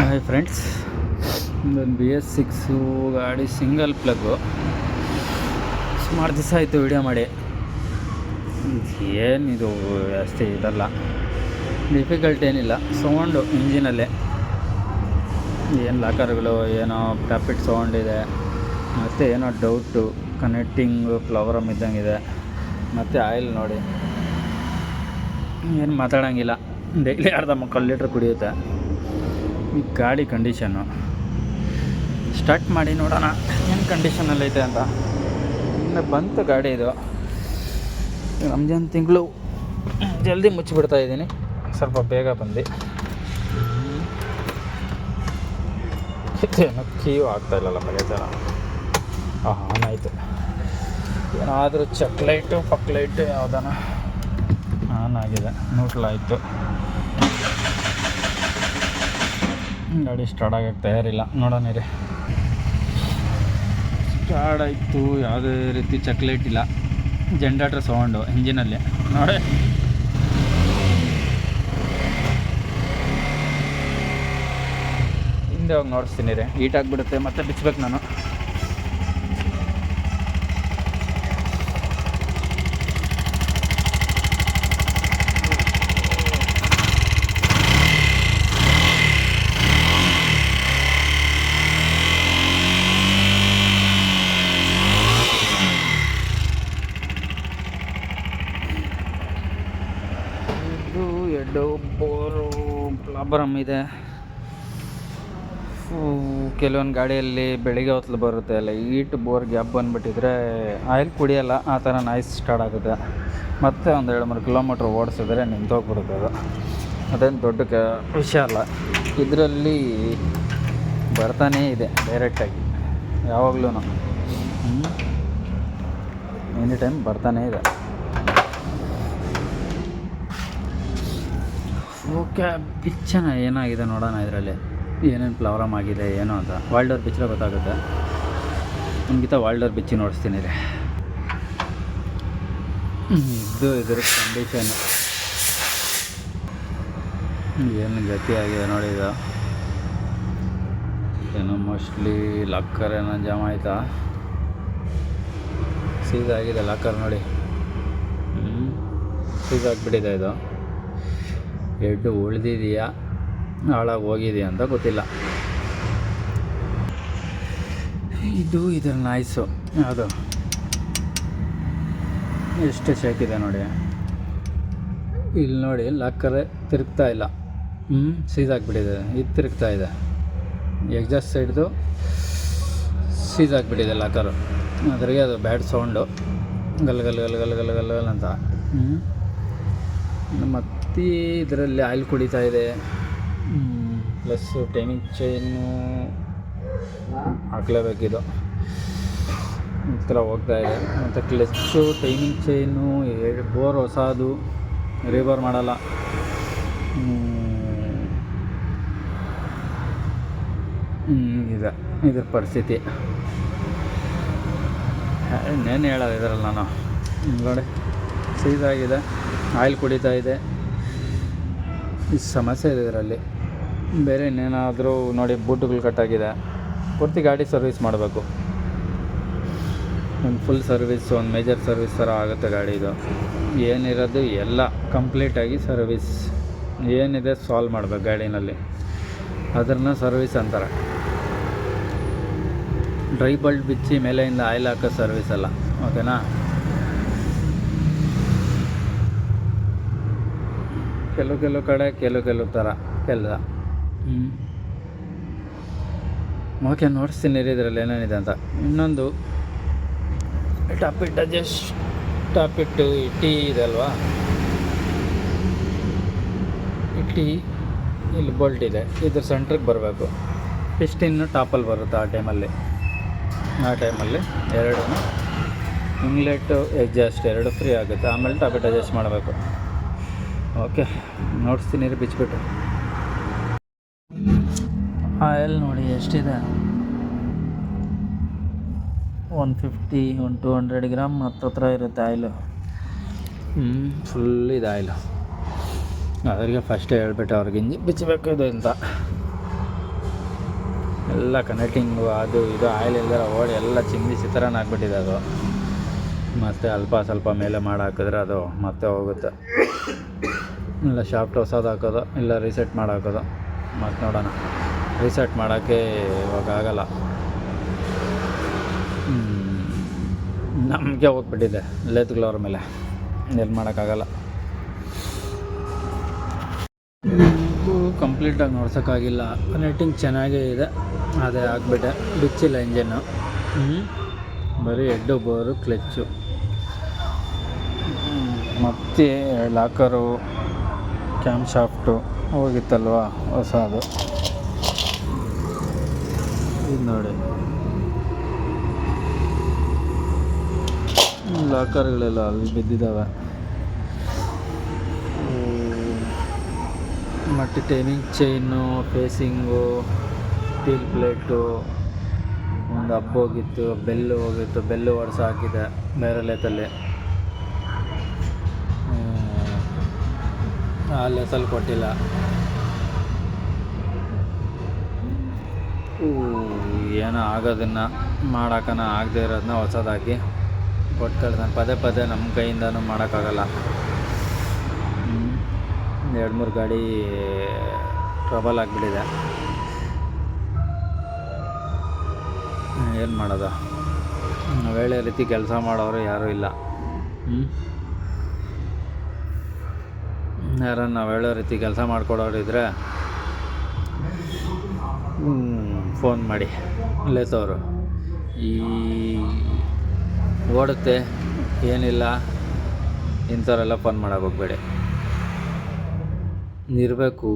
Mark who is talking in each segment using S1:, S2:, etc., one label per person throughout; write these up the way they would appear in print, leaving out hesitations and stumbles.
S1: Hi friends, ಒಂದು BS6 ಗಾಡಿ single plug. ಸುಮಾರು ದಿವಸ ಆಯಿತು ವಿಡಿಯೋ ಮಾಡಿ. ಏನಿದು ಜಾಸ್ತಿ ಇದಲ್ಲ, ಡಿಫಿಕಲ್ಟ್ ಏನಿಲ್ಲ. ಸೌಂಡು ಇಂಜಿನಲ್ಲೇ ಏನು ಲಾಕರ್ಗಳು, ಏನೋ ಟಾಪಿಟ್ ಸೌಂಡ್ ಇದೆ, ಮತ್ತು ಏನೋ ಡೌಟು ಕನೆಕ್ಟಿಂಗು ಫ್ಲವರಮ್ ಇದ್ದಂಗಿದೆ. ಮತ್ತು ಆಯಿಲ್ ನೋಡಿ, ಏನು ಮಾತಾಡೋಂಗಿಲ್ಲ. ಡೈಲಿ ಅರ್ಧ ಮುಕ್ಕಾಲು ಲೀಟ್ರ್ ಕುಡಿಯುತ್ತೆ. ಈ ಗಾಡಿ ಕಂಡೀಷನ್ನು ಸ್ಟಾರ್ಟ್ ಮಾಡಿ ನೋಡೋಣ ಏನು ಕಂಡೀಷನಲ್ಲೈತೆ ಅಂತ. ಇನ್ನು ಬಂತು ಗಾಡಿ. ಇದು ರಂಜಾನ್ ತಿಂಗಳು ಜಲ್ದಿ ಮುಚ್ಚಿಬಿಡ್ತಾ ಇದ್ದೀನಿ, ಸ್ವಲ್ಪ ಬೇಗ ಬಂದು. ಏನೋ ಕೀವು ಆಗ್ತಾಯಿಲ್ಲಲ್ಲ ಮನೆ ಥರ. ಆನ್ ಆಯಿತು. ಏನಾದರೂ ಚಕ್ಲೈಟು ಪಕ್ಲೈಟು ಯಾವುದಾನ ಆನ್ ಆಗಿದೆ. ನ್ಯೂಟ್ರಲ್ ಗಾಡಿ ಸ್ಟಾರ್ಟ್ ಆಗೋಕ್ಕೆ ತಯಾರಿಲ್ಲ. ನೋಡೋಣ ರೀ. ಸ್ಟಾರ್ಟ್ ಆಯಿತು. ಯಾವುದೇ ರೀತಿ ಚಕ್ಲೇಟ್ ಇಲ್ಲ. ಜೆನ್ರೇಟರ್ ಸೌಂಡು ಇಂಜಿನಲ್ಲಿ ನೋಡಿ. ಹಿಂದೆ ಹೋಗಿ ನೋಡಿಸ್ತೀನಿ ರೀ. ಹೀಟ್ ಆಗಿಬಿಡುತ್ತೆ, ಮತ್ತೆ ಬಿಚ್ಚಬೇಕು ನಾನು. ಎರಡು ಬೋರು ಫ್ಲವರಮ್ ಇದೆ. ಕೆಲವೊಂದು ಗಾಡಿಯಲ್ಲಿ ಬೆಳಿಗ್ಗೆ ಹೊತ್ತಲು ಬರುತ್ತೆ ಅಲ್ಲ, ಈಟ್ ಬೋರ್ ಗ್ಯಾಪ್ ಬಂದುಬಿಟ್ಟಿದ್ರೆ ಆಯಿಲ್ ಕುಡಿಯೋಲ್ಲ. ಆ ಥರ ನಾಯ್ಸ್ ಸ್ಟಾರ್ಟ್ ಆಗುತ್ತೆ. ಮತ್ತೆ ಒಂದು 2-3 ಕಿಲೋಮೀಟ್ರ್ ಓಡಿಸಿದ್ರೆ ನಿಂತೋಗ್ಬಿಡುತ್ತೆ. ಅದು ಅದೇನು ದೊಡ್ಡ ವಿಷಯ ಅಲ್ಲ. ಇದರಲ್ಲಿ ಬರ್ತಾನೇ ಇದೆ ಡೈರೆಕ್ಟಾಗಿ, ಯಾವಾಗಲೂ ಎನಿ ಟೈಮ್ ಬರ್ತಾನೇ ಇದೆ. ಓಕೆ, ಬಿಚ್ಚನ ಏನಾಗಿದೆ ನೋಡೋಣ. ಇದರಲ್ಲಿ ಏನೇನು ಫ್ಲವರಮ್ ಆಗಿದೆ ಏನೋ ಅಂತ. ವಾಲ್ಡೋರ್ ಬಿಚ್ಚರೆ ಗೊತ್ತಾಗುತ್ತೆ. ನಮಗಿಂತ ವಾಲ್ಡೋರ್ ಬಿಚ್ಚಿ ನೋಡಿಸ್ತೀನಿ ರೀ. ಇದ್ರ ಕಂಡೀಷನ್ನು ಏನು ಗತಿಯಾಗಿದೆ ನೋಡಿ. ಇದು ಏನೋ ಮೋಸ್ಟ್ಲಿ ಲಾಕರ್ ಏನೋ ಜಾಮ್ ಆಯಿತಾ. ಸೀದಾಗಿದೆ ಲಾಕರ್ ನೋಡಿ. ಸೀದಾಗಿಬಿಟ್ಟಿದೆ. ಇದು ಹೆಡ್ ಉಳಿದಿದೆಯಾ ಹಾಳಾಗಿ ಹೋಗಿದೆಯಾ ಅಂತ ಗೊತ್ತಿಲ್ಲ. ಇದು ಇದರ ನಾಯ್ಸು ಯಾವುದು ಎಷ್ಟು ಶೇಕಿದೆ ನೋಡಿ. ಇಲ್ಲಿ ನೋಡಿ, ಲಾಕರೇ ತಿರುಗ್ತಾ ಇಲ್ಲ. ಸೀದಾಗಿಬಿಟ್ಟಿದೆ. ಇದು ತಿರುಗ್ತಾ ಇದೆ. ಎಕ್ಸಾಸ್ಟ್ ಸೈಡ್ದು ಸೀದಾಗಿಬಿಟ್ಟಿದೆ ಲಾಕರು. ಅದ್ರಿಗೆ ಅದು ಬ್ಯಾಡ್ ಸೌಂಡು, ಗಲ್ ಗಲ್ ಗಲ್ ಗಲ್ ಗಲ್ ಗಲ್ ಗಲ್ ಅಂತ. ಮತ್ತು ಇದರಲ್ಲಿ ಆಯಿಲ್ ಕುಡಿತಾ ಇದೆ. ಪ್ಲಸ್ ಟೈಮಿಂಗ್ ಚೈನು ಹಾಕ್ಲೇಬೇಕಿದು. ಈ ಥರ ಹೋಗ್ತಾ ಇದೆ. ಮತ್ತು ಕ್ಲಚ್ಚು, ಟೈಮಿಂಗ್ ಚೈನು, ಬೋರ್ ಹೊಸದು, ರಿವರ್ ಮಾಡಲ್ಲ. ಇದೆ ಇದ್ರ ಪರಿಸ್ಥಿತಿ. ಇನ್ನೇನು ಹೇಳೋದು ಇದರಲ್ಲಿ ನಾನು. ನೋಡಿ, ಸೀದಾಗಿದೆ, ಆಯಿಲ್ ಕುಡಿತಾ ಇದೆ. ಈ ಸಮಸ್ಯೆ ಇದೆ ಇದರಲ್ಲಿ. ಬೇರೆ ಇನ್ನೇನಾದರೂ ನೋಡಿ, ಬೂಟುಗಳು ಕಟ್ಟಾಗಿದೆ. ಪೂರ್ತಿ ಗಾಡಿ ಸರ್ವಿಸ್ ಮಾಡಬೇಕು. ಒಂದು ಫುಲ್ ಸರ್ವಿಸ್, ಒಂದು ಮೇಜರ್ ಸರ್ವಿಸ್ ಥರ ಆಗುತ್ತೆ ಗಾಡಿದು. ಏನಿರೋದು ಎಲ್ಲ ಕಂಪ್ಲೀಟಾಗಿ ಸರ್ವಿಸ್ ಏನಿದೆ ಸಾಲ್ವ್ ಮಾಡಬೇಕು ಗಾಡಿನಲ್ಲಿ. ಅದನ್ನು ಸರ್ವಿಸ್ ಅಂತಾರೆ. ಡ್ರೈ ಬಲ್ಟ್ ಬಿಚ್ಚಿ ಮೇಲೆಯಿಂದ ಆಯಿಲ್ ಹಾಕೋ ಸರ್ವಿಸ್ ಅಲ್ಲ. ಓಕೆನಾ? ಕೆಲವು ಕಡೆ ಕೆಲವು ಥರ ಕೆಲಸ. ಓಕೆ, ನೋಡಿಸ್ತೀನಿ ಇದರಲ್ಲಿ ಏನೇನಿದೆ ಅಂತ. ಇನ್ನೊಂದು ಟಾಪಿಟ್ಟು ಟೀ ಇದೆ ಅಲ್ವಾ, ಟೀ ಇಲ್ಲಿ ಬೋಲ್ಟ್ ಇದೆ. ಇದ್ರ ಸೆಂಟ್ರಿಗೆ ಬರಬೇಕು. ಪಿಸ್ಟಿನ್ನು ಟಾಪಲ್ಲಿ ಬರುತ್ತೆ. ಆ ಟೈಮಲ್ಲಿ ಎರಡು ಇಂಗ್ಲೆಟು ಎಕ್ಸಾಸ್ಟ್ ಎರಡು ಫ್ರೀ ಆಗುತ್ತೆ. ಆಮೇಲೆ ಟಾಪಿಟ್ ಅಡ್ಜಸ್ಟ್ ಮಾಡಬೇಕು. ಓಕೆ, ನೋಡಿಸ್ತೀನಿ ರೀ ಬಿಚ್ಚಿಬಿಟ್ಟು. ಆಯಿಲ್ ನೋಡಿ ಎಷ್ಟಿದೆ. 150 200 ಗ್ರಾಮ್ ಹತ್ರ ಇರುತ್ತೆ ಆಯಿಲು. ಫುಲ್ ಇದು ಆಯಿಲು. ಅದರಿಗೆ ಫಸ್ಟೇ ಹೇಳ್ಬಿಟ್ಟು ಅವ್ರಿಗೆ ಇಂಜಿ ಬಿಚ್ಚಬೇಕು ಇದು ಅಂತ. ಎಲ್ಲ ಕನೆಕ್ಟಿಂಗು ಅದು ಇದು ಆಯಿಲ್ ಇಲ್ದರ ಓಡಿ ಎಲ್ಲ ಚಿಮ್ಮಿಸಿ ಥರನೇ ಆಗಿಬಿಟ್ಟಿದೆ ಅದು. ಮತ್ತು ಅಲ್ಪ ಸ್ವಲ್ಪ ಮೇಲೆ ಮಾಡಿ ಹಾಕಿದ್ರೆ ಅದು ಮತ್ತೆ ಹೋಗುತ್ತೆ. ಇಲ್ಲ ಶಾಫ್ಟ್ ಹೊಸದು ಹಾಕೋದು, ಇಲ್ಲ ರೀಸೆಟ್ ಮಾಡಿ ಹಾಕೋದು. ಮತ್ತು ನೋಡೋಣ, ರೀಸೆಟ್ ಮಾಡೋಕ್ಕೆ ಇವಾಗ ಆಗಲ್ಲ, ನಮಗೆ ಹೋಗ್ಬಿಟ್ಟಿದೆ ಲೇತ್ಗಳವ್ರ ಮೇಲೆ, ಎಲ್ಲಿ ಮಾಡೋಕ್ಕಾಗಲ್ಲ. ಕಂಪ್ಲೀಟಾಗಿ ನೋಡ್ಸೋಕ್ಕಾಗಿಲ್ಲ, ಕನೆಕ್ಟಿಂಗ್ ಚೆನ್ನಾಗೇ ಇದೆ, ಅದೇ ಆಗಿಬಿಟ್ಟೆ. ಬಿಚ್ಚಿಲ್ಲ ಇಂಜನ್ನು, ಬರೀ ಹೆಡ್ಡು ಬೋರು ಕ್ಲಚ್ಚು ಮತ್ತು ಲಾಕರು ಕ್ಯಾಮ್ ಶಾಫ್ಟು ಹೋಗಿತ್ತಲ್ವ ಹೊಸದು. ಇದು ನೋಡಿ, ಲಾಕರ್ಗಳೆಲ್ಲ ಅಲ್ಲಿ ಬಿದ್ದಿದ್ದಾವೆ. ಮತ್ತು timing chain, facing, steel plate ಒಂದು ಹಬ್ಬ ಹೋಗಿತ್ತು, ಬೆಲ್ಲು ಹೋಗಿತ್ತು, ಬೆಲ್ಲು ಒಡ್ಸ ಹಾಕಿದೆ ಬೇರೆ ಲೇತಲ್ಲಿ. ಆ ಲೇಸಲ್ಲಿ ಕೊಟ್ಟಿಲ್ಲ. ಏನೋ ಆಗೋದನ್ನು ಮಾಡೋಕ್ಕನ ಆಗದೆ ಇರೋದನ್ನ ಹೊಸದಾಗಿ ಕೊಟ್ಟು ಕಳ್ದಾನೆ. ಪದೇ ಪದೇ ನಮ್ಮ ಕೈಯಿಂದನೂ ಮಾಡೋಕ್ಕಾಗಲ್ಲ. 2-3 ಗಾಡಿ ಟ್ರಬಲ್ ಆಗಿಬಿಟ್ಟಿದೆ, ಏನು ಮಾಡೋದು? ಒಳ್ಳೆ ರೀತಿ ಕೆಲಸ ಮಾಡೋರು ಯಾರೂ ಇಲ್ಲ. ಯಾರನ್ನು ನಾವು ಹೇಳೋ ರೀತಿ ಕೆಲಸ ಮಾಡಿಕೊಡೋರು ಇದ್ದರೆ ಫೋನ್ ಮಾಡಿ, ಲೇತವರು ಈ ಓಡುತ್ತೆ ಏನಿಲ್ಲ ಇಂಥವರೆಲ್ಲ ಫೋನ್ ಮಾಡೋಕೆ ಹೋಗಬೇಡಿ. ಇರಬೇಕು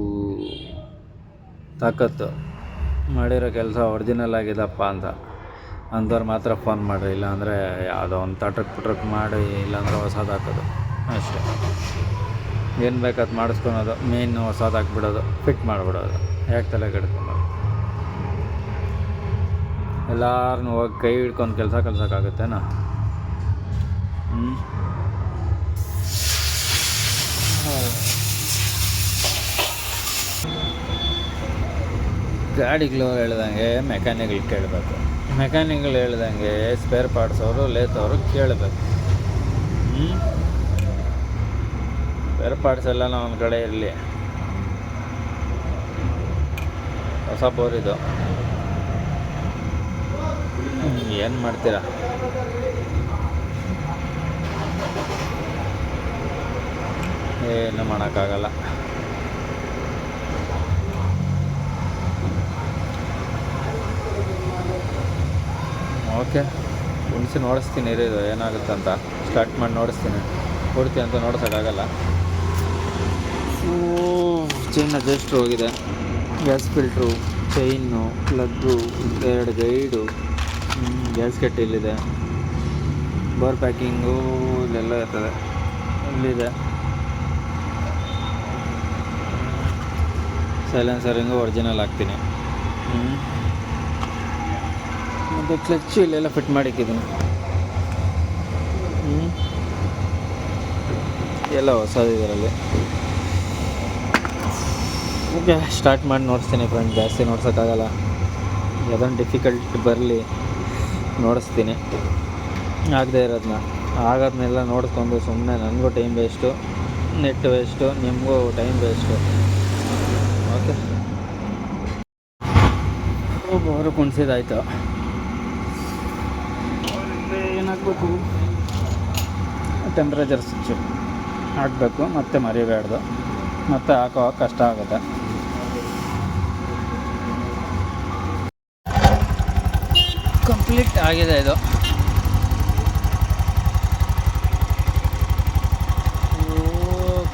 S1: ತಾಕತ್ತು, ಮಾಡಿರೋ ಕೆಲಸ ಒರಿಜಿನಲ್ ಆಗಿದಪ್ಪ ಅಂಥವ್ರು ಮಾತ್ರ ಫೋನ್ ಮಾಡಿರಿ. ಇಲ್ಲಾಂದರೆ ಯಾವುದೋ ಒಂದು ತಟ್ರಕ್ ಮಾಡಿ, ಇಲ್ಲಾಂದರೆ ಹೊಸದು ಹಾಕೋದು ಅಷ್ಟೇ. ಏನು ಬೇಕಾದ ಮಾಡಿಸ್ಕೊಳೋದು, ಮೇಯ್ನು ಹೊಸದು ಹಾಕ್ಬಿಡೋದು, ಫಿಟ್ ಮಾಡಿಬಿಡೋದು. ಯಾಕೆ ತಲೆ ಕೆಡ್ಕೊಳೋದು? ಎಲ್ಲಾರನ್ನೂ ಹೋಗಿ ಕೈ ಹಿಡ್ಕೊಂಡು ಕೆಲಸ ಕಲ್ಸೋಕ್ಕಾಗುತ್ತೇನೋ? ಗಾಡಿಗಳು ಹೇಳ್ದಂಗೆ ಮೆಕ್ಯಾನಿಕ್ಗಳು ಕೇಳಬೇಕು, ಮೆಕ್ಯಾನಿಕ್ಗಳು ಹೇಳ್ದಂಗೆ ಸ್ಪೇರ್ ಪಾರ್ಟ್ಸ್ ಅವರು ಲೇತವರು ಕೇಳಬೇಕು. ಸ್ಪೇರ್ ಪಾರ್ಟ್ಸ್ ಎಲ್ಲ ಒಂದು ಕಡೆ ಇರಲಿ. ಹೊಸ ಬೋರಿದು ಏನು ಮಾಡ್ತೀರಾ? ಏನು ಮಾಡೋಕ್ಕಾಗಲ್ಲ. ಓಕೆ, ಉಣಿಸಿ ನೋಡಿಸ್ತೀನಿ ಇದು ಏನಾಗುತ್ತೆ ಅಂತ. ಸ್ಟಾರ್ಟ್ ಮಾಡಿ ನೋಡಿಸ್ತೀನಿ. ಪೂರ್ತಿ ಅಂತ ನೋಡ್ಸೋಕ್ಕಾಗಲ್ಲ. ಚೈನ್ ಅಡ್ಜಸ್ಟ್ ಹೋಗಿದೆ, gas filter, chain, plug, 2 guide, gas ಕೆಟ್ ಇಲ್ಲಿದೆ, ಬೋರ್ ಪ್ಯಾಕಿಂಗು ಇಲ್ಲೆಲ್ಲ ಇರ್ತದೆ, ಇಲ್ಲಿದೆ. ಸೈಲೆನ್ಸರಿಂಗು ಒರಿಜಿನಲ್ ಹಾಕ್ತೀನಿ. ಮತ್ತು ಕ್ಲಚ್ಚು ಇಲ್ಲೆಲ್ಲ ಫಿಟ್ ಮಾಡಿಕ್ಕಿದ್ದೀನಿ. ಎಲ್ಲ ಹೊಸದು ಇದರಲ್ಲಿ. ಓಕೆ, ಸ್ಟಾರ್ಟ್ ಮಾಡಿ ನೋಡಿಸ್ತೀನಿ ಫ್ರೆಂಡ್. ಜಾಸ್ತಿ ನೋಡ್ಸೋಕ್ಕಾಗಲ್ಲ, ಯಾವುದೊಂದು ಡಿಫಿಕಲ್ಟ್ ಬರಲಿ ನೋಡಿಸ್ತೀನಿ. ಆಗದೆ ಇರೋದನ್ನ ಆಗೋದನ್ನೆಲ್ಲ ನೋಡಿಸ್ಕೊಂಡು ಸುಮ್ಮನೆ ನನಗೂ ಟೈಮ್ ವೇಸ್ಟು, ನೆಟ್ ವೇಸ್ಟು, ನಿಮಗೂ ಟೈಮ್ ವೇಸ್ಟು. ಓಕೆ, ಬೋರು ಕುಣಿಸಿದಾಯ್ತು. ಏನಾಗಬೇಕು? ಟೆಂಪ್ರೇಚರ್ ಸ್ವಿಚ್ಚು ಹಾಕಬೇಕು, ಮತ್ತೆ ಮರಿಬೇಡ್ದು, ಮತ್ತೆ ಹಾಕೋ ಕಷ್ಟ ಆಗುತ್ತೆ. ಕಂಪ್ಲೀಟ್ ಆಗಿದೆ ಇದು.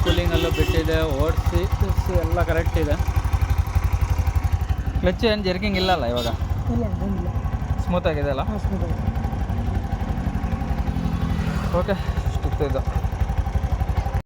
S1: ಕೂಲಿಂಗಲ್ಲೂ ಬಿಟ್ಟಿದೆ, ಓಡಿಸಿ ಎಲ್ಲ ಕರೆಕ್ಟ್ ಇದೆ. ಕ್ಲಚ್ ಏನು ಜರ್ಕಿಂಗ್ ಇಲ್ಲಲ್ಲ ಇವಾಗ? ಸ್ಮೂತ್ ಆಗಿದೆ ಅಲ್ಲ? ಓಕೆ, ಇಷ್ಟಿತ್ತು ಇದು.